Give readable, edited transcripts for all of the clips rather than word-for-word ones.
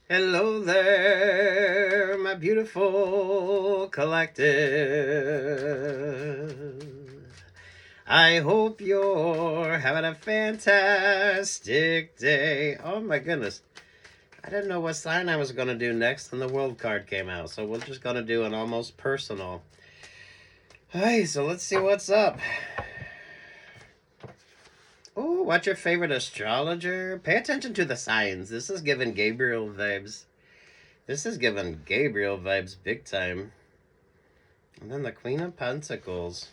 Hello there, my beautiful collective. I hope you're having a fantastic day. Oh my goodness. I didn't know what sign I was going to do next, and the world card came out. So we're just going to do an almost personal. Hey, so let's see what's up. Oh, what's your favorite astrologer? Pay attention to the signs. This is giving Gabriel vibes. This is giving Gabriel vibes big time. And then the Queen of Pentacles.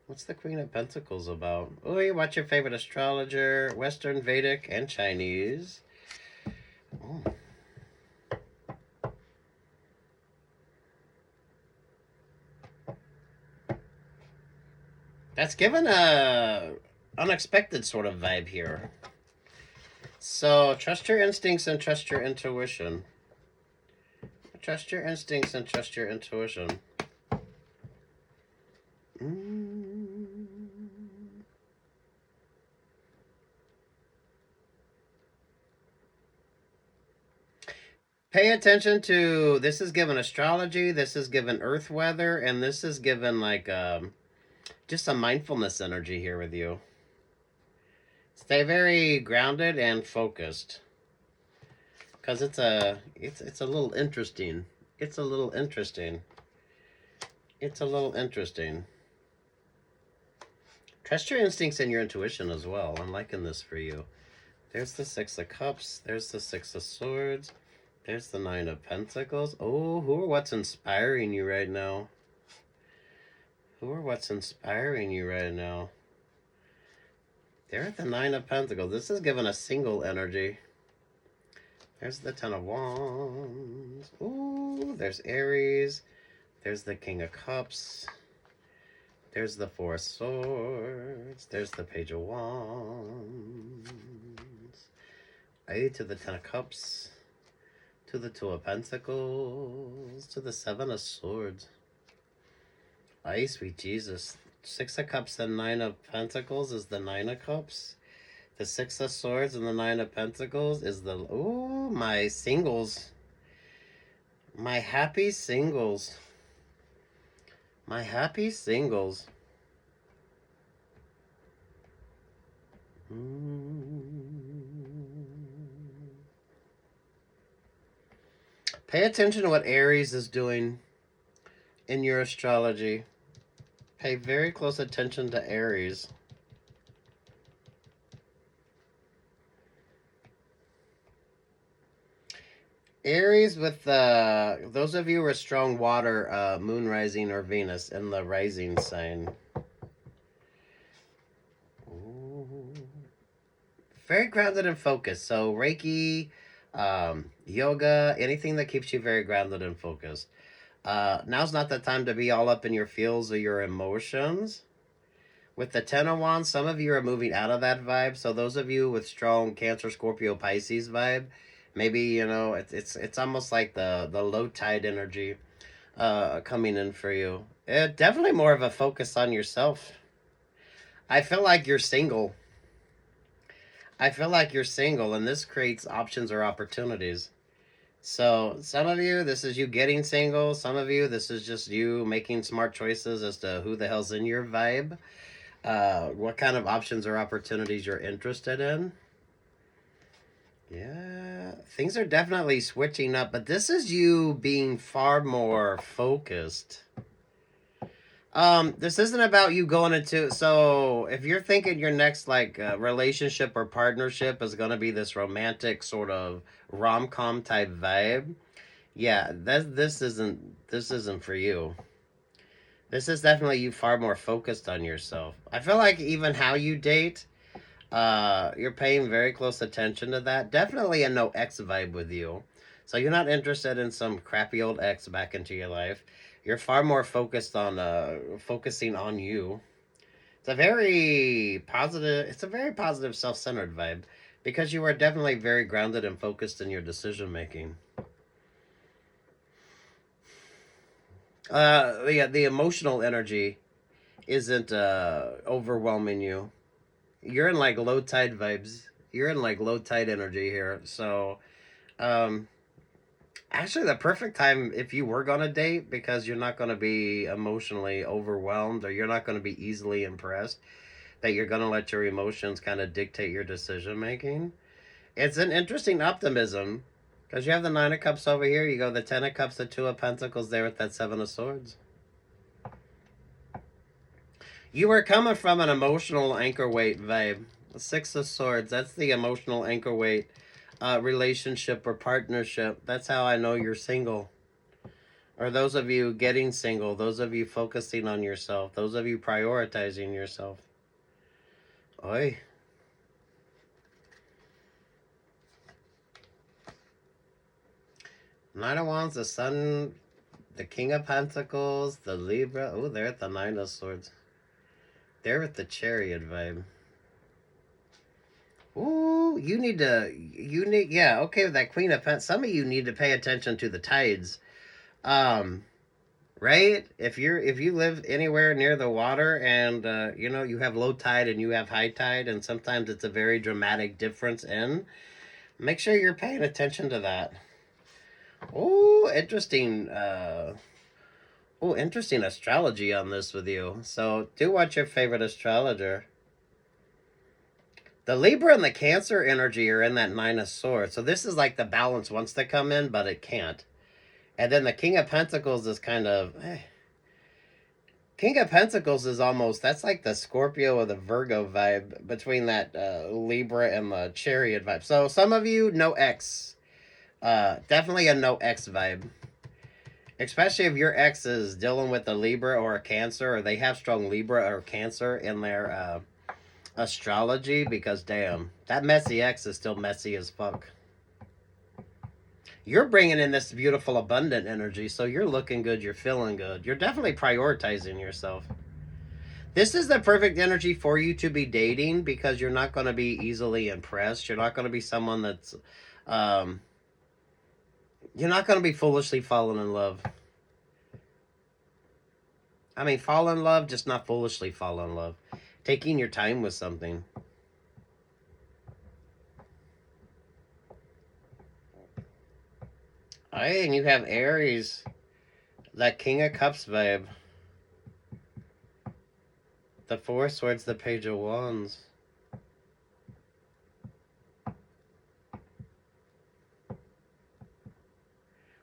What's the Queen of Pentacles about? Oh, what's your favorite astrologer? Western, Vedic, and Chinese. Oh. That's given a unexpected sort of vibe here. So trust your instincts and trust your intuition. Trust your instincts and trust your intuition. Pay attention to, this is given astrology, this is given earth weather, and this is given like just a mindfulness energy here with you. Stay very grounded and focused, because it's a little interesting. It's a little interesting. It's a little interesting. Trust your instincts and your intuition as well. I'm liking this for you. There's the Six of Cups. There's the Six of Swords. There's the Nine of Pentacles. Oh, who or what's inspiring you right now? Who or what's inspiring you right now? They're at the Nine of Pentacles. This is giving a single energy. There's the Ten of Wands. Ooh, there's Aries. There's the King of Cups. There's the Four of Swords. There's the Page of Wands. To the Ten of Cups. To the Two of Pentacles. To the Seven of Swords. Ay, sweet Jesus. Six of Cups and Nine of Pentacles is the Nine of Cups. The Six of Swords and the Nine of Pentacles is the... Oh, my singles. My happy singles. My happy singles. Pay attention to what Aries is doing in your astrology. Pay very close attention to Aries. Aries with those of you who are strong water, moon rising or Venus in the rising sign. Ooh. Very grounded and focused. So Reiki, yoga, anything that keeps you very grounded and focused. Now's not the time to be all up in your feels or your emotions. With the Ten of Wands, some of you are moving out of that vibe. So those of you with strong Cancer, Scorpio, Pisces vibe, maybe, you know, it's almost like the low tide energy coming in for you. Definitely more of a focus on yourself. I feel like you're single. I feel like you're single, and this creates options or opportunities. So some of you, this is you getting single. Some of you, this is just you making smart choices as to who the hell's in your vibe. What kind of options or opportunities you're interested in. Yeah, things are definitely switching up, but this is you being far more focused. This isn't about you going into, so if you're thinking your next like relationship or partnership is gonna be this romantic sort of rom-com type vibe, yeah, this isn't for you. This is definitely you far more focused on yourself. I feel like even how you date, you're paying very close attention to that. Definitely a no ex vibe with you. So you're not interested in some crappy old ex back into your life. You're far more focused on focusing on you. It's a very positive self-centered vibe because you are definitely very grounded and focused in your decision making. The emotional energy isn't overwhelming you. You're in like low tide vibes. You're in like low tide energy here. So Actually, the perfect time if you were going to date, because you're not going to be emotionally overwhelmed, or you're not going to be easily impressed, that you're going to let your emotions kind of dictate your decision making. It's an interesting optimism, because you have the Nine of Cups over here. You go the Ten of Cups, the Two of Pentacles there with that Seven of Swords. You were coming from an emotional anchor weight vibe. The Six of Swords, that's the emotional anchor weight relationship or partnership. That's how I know you're single. Or those of you getting single, those of you focusing on yourself, those of you prioritizing yourself. Oi. Nine of Wands, the Sun, the King of Pentacles, the Libra. Oh, they're at the Nine of Swords. They're at the Chariot vibe. Ooh, yeah, okay, with that Queen of Pentacles. Some of you need to pay attention to the tides. Right? If you live anywhere near the water, and you have low tide and you have high tide, and sometimes it's a very dramatic difference in, make sure you're paying attention to that. Oh, interesting. Interesting astrology on this with you. So do watch your favorite astrologer. The Libra and the Cancer energy are in that Nine of Swords. So this is like the balance wants to come in, but it can't. And then the King of Pentacles is kind of... King of Pentacles is almost... That's like the Scorpio or the Virgo vibe between that Libra and the Chariot vibe. So some of you, no X. Definitely a no X vibe. Especially if your ex is dealing with a Libra or a Cancer, or they have strong Libra or Cancer in their astrology, because damn, that messy ex is still messy as fuck. You're bringing in this beautiful abundant energy, so you're looking good, you're feeling good. You're definitely prioritizing yourself. This is the perfect energy for you to be dating, because you're not going to be easily impressed. You're not going to be someone that's... you're not going to be foolishly falling in love. I mean, fall in love, just not foolishly fall in love. Taking your time with something. Hey, and you have Aries. That King of Cups vibe. The Four Swords, the Page of Wands.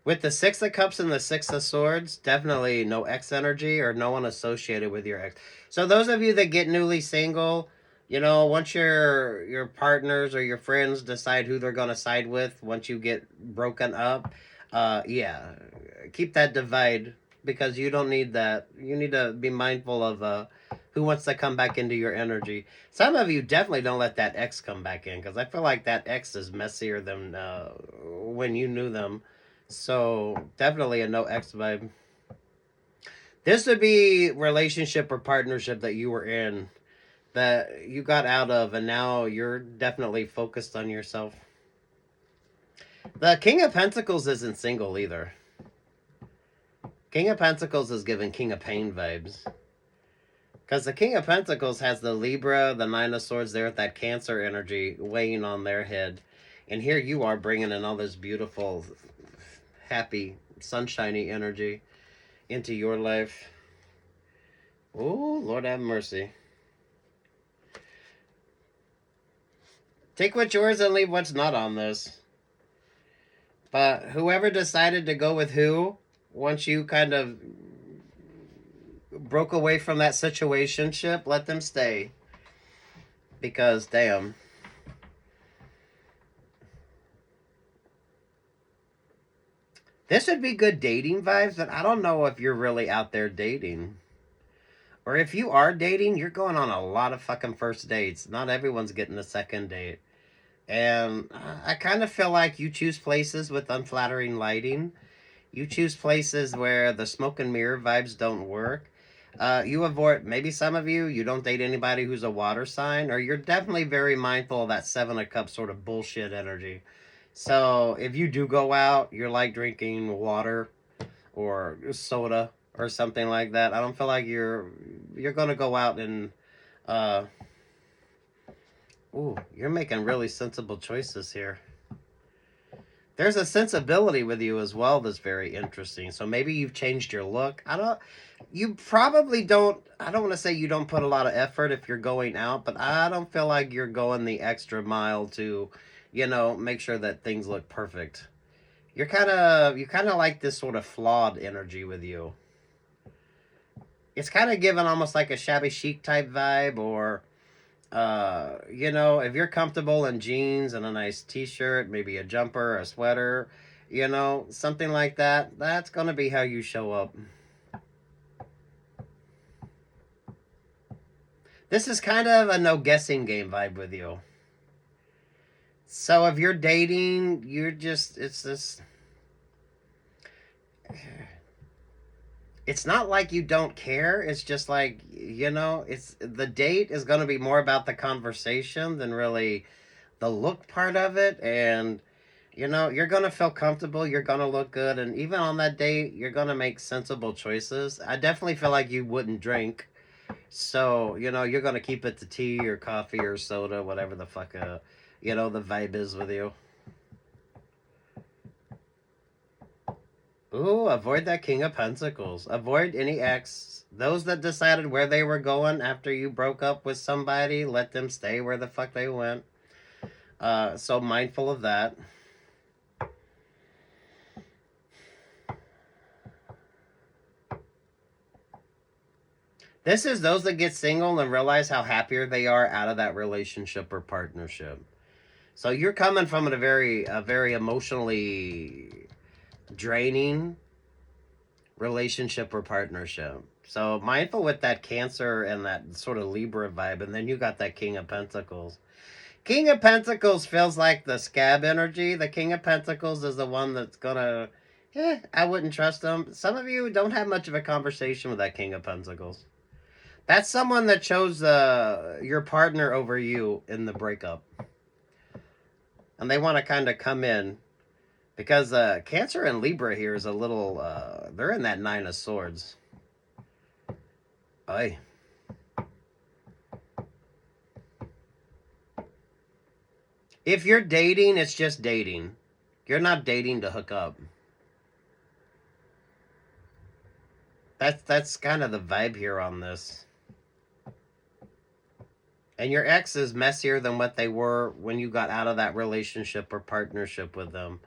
With the Six of Cups and the Six of Swords, definitely no ex energy or no one associated with your ex. So those of you that get newly single, once your partners or your friends decide who they're going to side with, once you get broken up, yeah, keep that divide, because you don't need that. You need to be mindful of who wants to come back into your energy. Some of you definitely don't let that ex come back in, because I feel like that ex is messier than when you knew them. So definitely a no X vibe. This would be relationship or partnership that you were in, that you got out of, and now you're definitely focused on yourself. The King of Pentacles isn't single either. King of Pentacles is giving King of Pain vibes. Because the King of Pentacles has the Libra, the Nine of Swords there with that Cancer energy weighing on their head. And here you are bringing in all this beautiful, happy, sunshiny energy into your life. Oh, Lord have mercy. Take what's yours and leave what's not on this. But whoever decided to go with who, once you kind of broke away from that situationship, let them stay. Because, damn. This would be good dating vibes, but I don't know if you're really out there dating. Or if you are dating, you're going on a lot of fucking first dates. Not everyone's getting a second date. And I kind of feel like you choose places with unflattering lighting. You choose places where the smoke and mirror vibes don't work. You avoid, maybe some of you don't date anybody who's a water sign, or you're definitely very mindful of that Seven of Cups sort of bullshit energy. So if you do go out, you're like drinking water or soda or something like that. I don't feel like you're going to go out and you're making really sensible choices here. There's a sensibility with you as well that's very interesting. So maybe you've changed your look. You probably don't, I don't want to say you don't put a lot of effort if you're going out, but I don't feel like you're going the extra mile to, make sure that things look perfect. You kind of like this sort of flawed energy with you. It's kind of given almost like a shabby chic type vibe, or if you're comfortable in jeans and a nice t-shirt, maybe a jumper, a sweater, something like that, that's going to be how you show up. This is kind of a no guessing game vibe with you. So if you're dating, it's this. It's not like you don't care. It's just like, it's the date is going to be more about the conversation than really the look part of it. And, you're going to feel comfortable. You're going to look good. And even on that date, you're going to make sensible choices. I definitely feel like you wouldn't drink. So, you're going to keep it to tea or coffee or soda, whatever the fuck, the vibe is with you. Ooh, avoid that King of Pentacles. Avoid any ex. Those that decided where they were going after you broke up with somebody, let them stay where the fuck they went. So mindful of that. This is those that get single and realize how happier they are out of that relationship or partnership. So you're coming from a very emotionally draining relationship or partnership. So mindful with that Cancer and that sort of Libra vibe, and then you got that King of Pentacles. King of Pentacles feels like the scab energy. The King of Pentacles is the one that's gonna, I wouldn't trust them. Some of you don't have much of a conversation with that King of Pentacles. That's someone that chose your partner over you in the breakup. And they want to kind of come in. Because Cancer and Libra here is a little, they're in that Nine of Swords. Aye. If you're dating, it's just dating. You're not dating to hook up. That's kind of the vibe here on this. And your ex is messier than what they were when you got out of that relationship or partnership with them.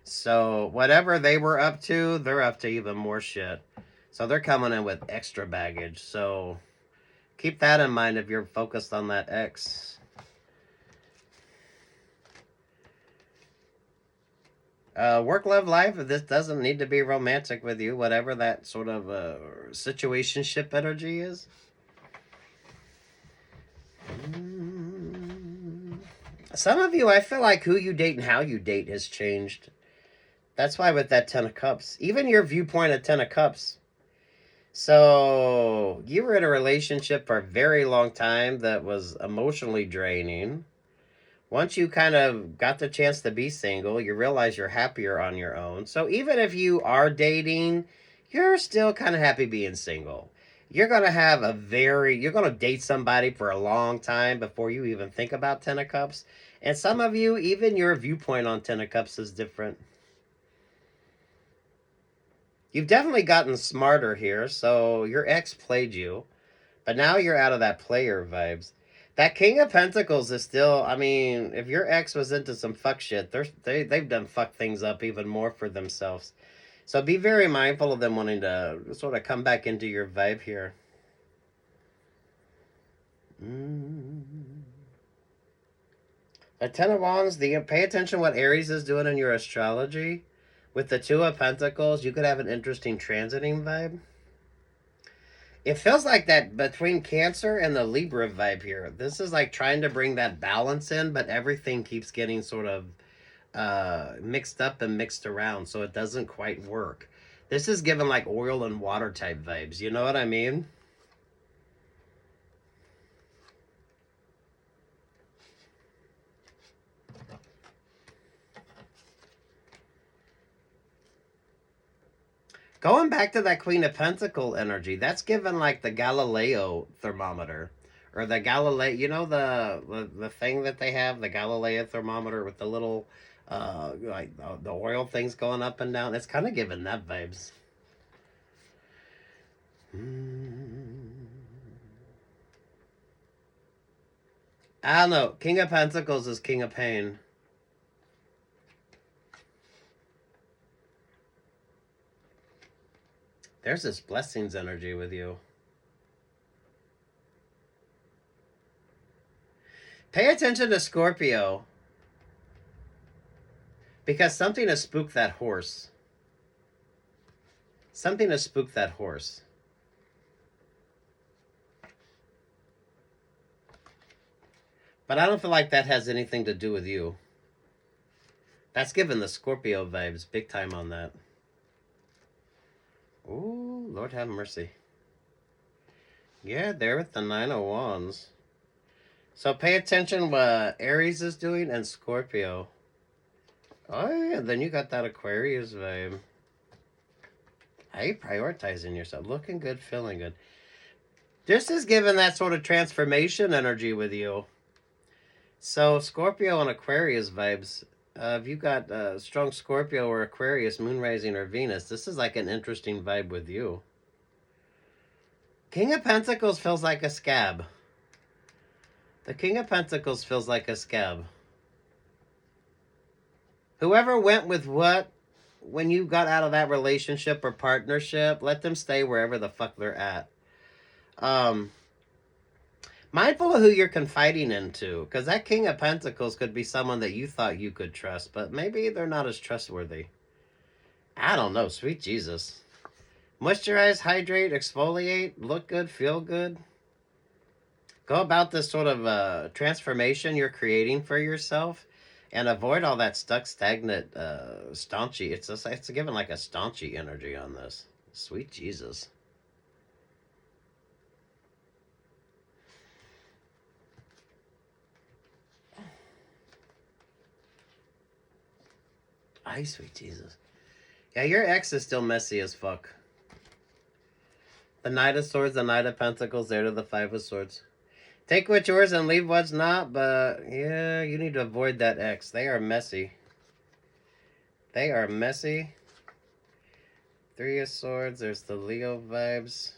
So whatever they were up to, they're up to even more shit. So they're coming in with extra baggage. So keep that in mind if you're focused on that ex. Work, love, life. This doesn't need to be romantic with you. Whatever that sort of situationship energy is. Some of you, I feel like who you date and how you date has changed. That's why with that Ten of Cups, even your viewpoint of Ten of Cups. So you were in a relationship for a very long time that was emotionally draining. Once you kind of got the chance to be single, you realize you're happier on your own. So even if you are dating, you're still kind of happy being single. You're going to have you're going to date somebody for a long time before you even think about Ten of Cups. And some of you, even your viewpoint on Ten of Cups is different. You've definitely gotten smarter here. So your ex played you, but now you're out of that player vibes. That King of Pentacles is still, I mean, if your ex was into some fuck shit, they've done fuck things up even more for themselves. So be very mindful of them wanting to sort of come back into your vibe here. The Ten of Wands, pay attention what Aries is doing in your astrology. With the Two of Pentacles, you could have an interesting transiting vibe. It feels like that between Cancer and the Libra vibe here. This is like trying to bring that balance in, but everything keeps getting sort of mixed up and mixed around, so it doesn't quite work. This is given like oil and water type vibes. You know what I mean? Going back to that Queen of Pentacle energy, that's given like the Galileo thermometer. Or the Galileo, the thing that they have, the Galileo thermometer with the little Like the oil things going up and down. It's kind of giving that vibes. I don't know. King of Pentacles is King of Pain. There's this blessings energy with you. Pay attention to Scorpio. Because something has spooked that horse. Something has spooked that horse. But I don't feel like that has anything to do with you. That's giving the Scorpio vibes big time on that. Ooh, Lord have mercy. Yeah, there with the Nine of Wands. So pay attention what Aries is doing and Scorpio. Oh yeah, then you got that Aquarius vibe. How you prioritizing yourself? Looking good, feeling good. This is giving that sort of transformation energy with you. So Scorpio and Aquarius vibes. If you got strong Scorpio or Aquarius, Moon rising or Venus, this is like an interesting vibe with you. King of Pentacles feels like a scab. The King of Pentacles feels like a scab. Whoever went with what, when you got out of that relationship or partnership, let them stay wherever the fuck they're at. Mindful of who you're confiding into, because that King of Pentacles could be someone that you thought you could trust, but maybe they're not as trustworthy. I don't know, sweet Jesus. Moisturize, hydrate, exfoliate, look good, feel good. Go about this sort of transformation you're creating for yourself, and avoid all that stuck, stagnant, staunchy. It's given like a staunchy energy on this. Sweet Jesus. Ay, sweet Jesus. Yeah, your ex is still messy as fuck. The Knight of Swords, the Knight of Pentacles, there to the Five of Swords. Take what's yours and leave what's not, but yeah, you need to avoid that ex. They are messy. They are messy. Three of Swords, there's the Leo vibes.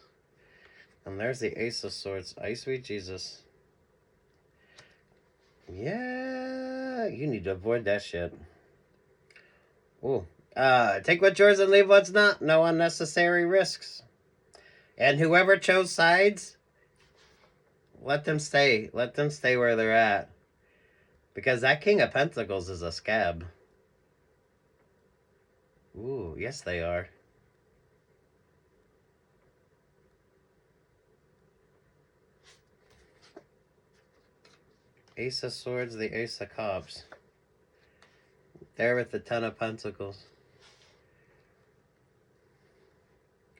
And there's the Ace of Swords. Ay, sweet Jesus. Yeah, you need to avoid that shit. Ooh. Take what's yours and leave what's not. No unnecessary risks. And whoever chose sides, let them stay. Let them stay where they're at. Because that King of Pentacles is a scab. Ooh, yes they are. Ace of Swords, the Ace of Cups. There with the Ten of Pentacles.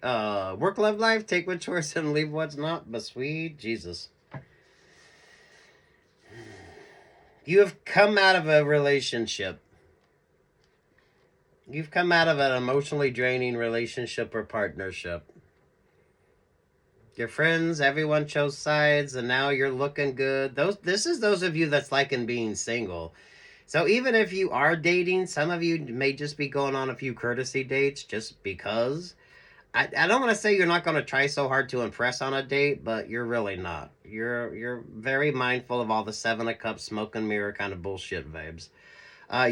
Work, love, life, take what's yours and leave what's not, but sweet Jesus. You have come out of a relationship. You've come out of an emotionally draining relationship or partnership. Your friends, everyone chose sides, and now you're looking good. This is those of you that's liking being single. So even if you are dating, some of you may just be going on a few courtesy dates just because. I don't want to say you're not going to try so hard to impress on a date, but you're really not. You're very mindful of all the Seven of Cups, smoke and mirror kind of bullshit vibes.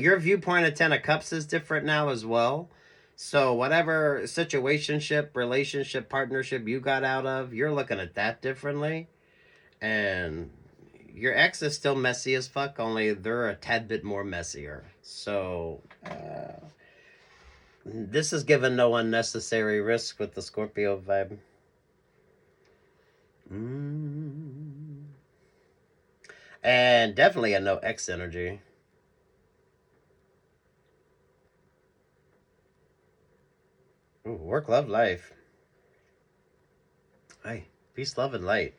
Your viewpoint of Ten of Cups is different now as well. So whatever situationship, relationship, partnership you got out of, you're looking at that differently. And your ex is still messy as fuck, only they're a tad bit more messier. So this is given no unnecessary risk with the Scorpio vibe. And definitely a no ex energy. Ooh, work, love, life. Hey, peace, love, and light.